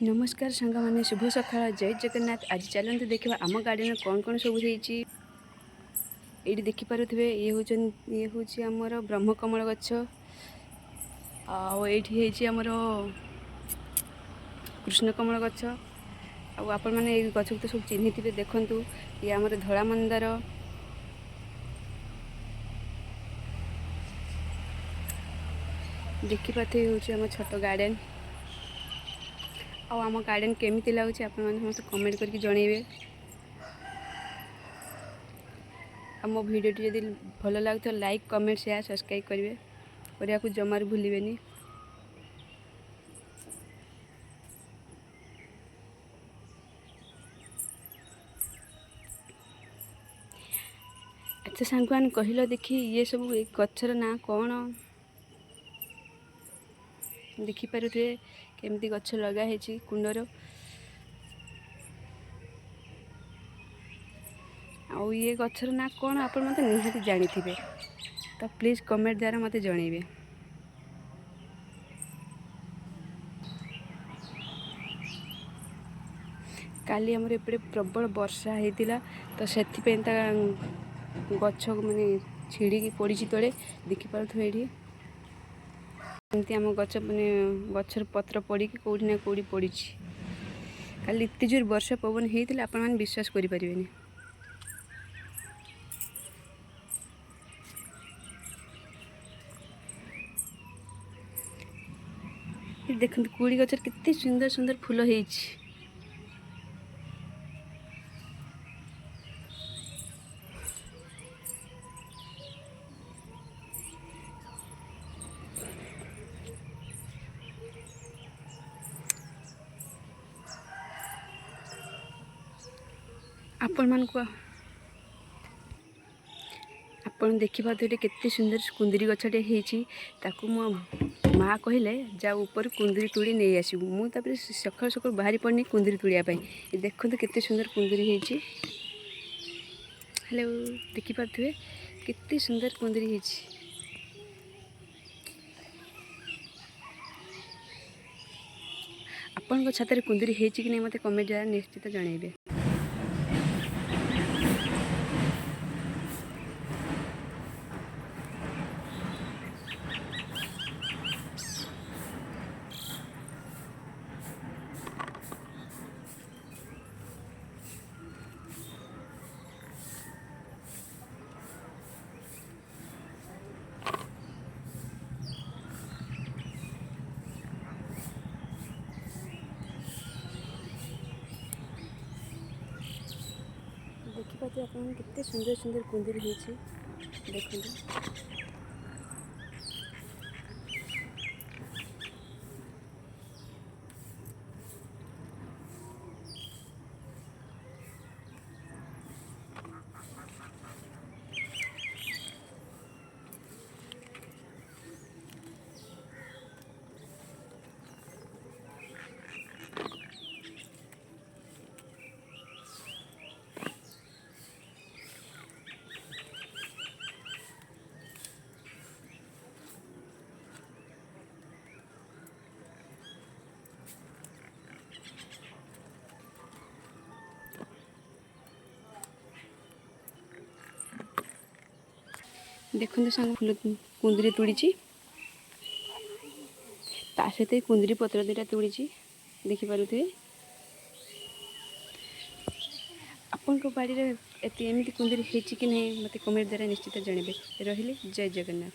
नमस्कार सांग मैंने शुभ सकाळ जय जगन्नाथ। आज चलते देखा आम गार्डन कौन कौन सब ये देखिपे ये हूँ आमर ब्रह्मकमल गछ आमर कृष्णकमल गछ आपण मैंने गछ को तो सब चिन्ह थे देखु ये आमर धला मंदार देखिपे हूँ आम छोट गार्डन आम गार्डन केमी लगुच आप कमेंट करके जनइबे। मो भिडियो जब भल लगे तो लाइक कमेंट शेयर सब्सक्राइब करेंगे करने को जमार भूलें। अच्छा सांगवान कहल देखी ये सब गचर ना कौन देखिपे केमती गछ लगाई कुंडर आउ ये गचर ना कौन आप मत निहाती जानी तो प्लीज़ कमेंट द्वारा मत जनइबे। काली आमर एपटे प्रबल वर्षा होता तो से गछ माने छिड़ी पड़ी तले देखिपे ये आम गच माने गचर पत्र पड़ी कौटी ना कौटी पड़ी काली एत जोर वर्षा पवन होता आपण मैंने विश्वास करें। देखते कोड़ी गचर कितने सुंदर सुंदर फूल हो आपण देखिपे केते सुंदर कुंदरी गछटे होती मो माँ कहले जा ऊपर कुंदरी तुड़ी नहीं आसू मुझे सकाल सकाल बाहरी पड़नी कुंदरी तुड़ापी देखते केते सुंदर कुंदरी होती। हेलो देखिपे केते सुंदर कुंदरी होती। आपण छात कुंदरी होती कि नहीं मत कमेंट द्वारा निश्चित जनइबे। देखिपे आप केते सुंदर सुंदर कुंदरी होती देखते। देखते सांग फूल कुंदरी तुड़ी सहित कुंदरी पत्र दुटा तुड़ी देखिपे। आपण बाड़ी में एमती कुंदरी होती कि नहीं मत कमेंट द्वारा निश्चित जनइबे। रही जय जगन्नाथ।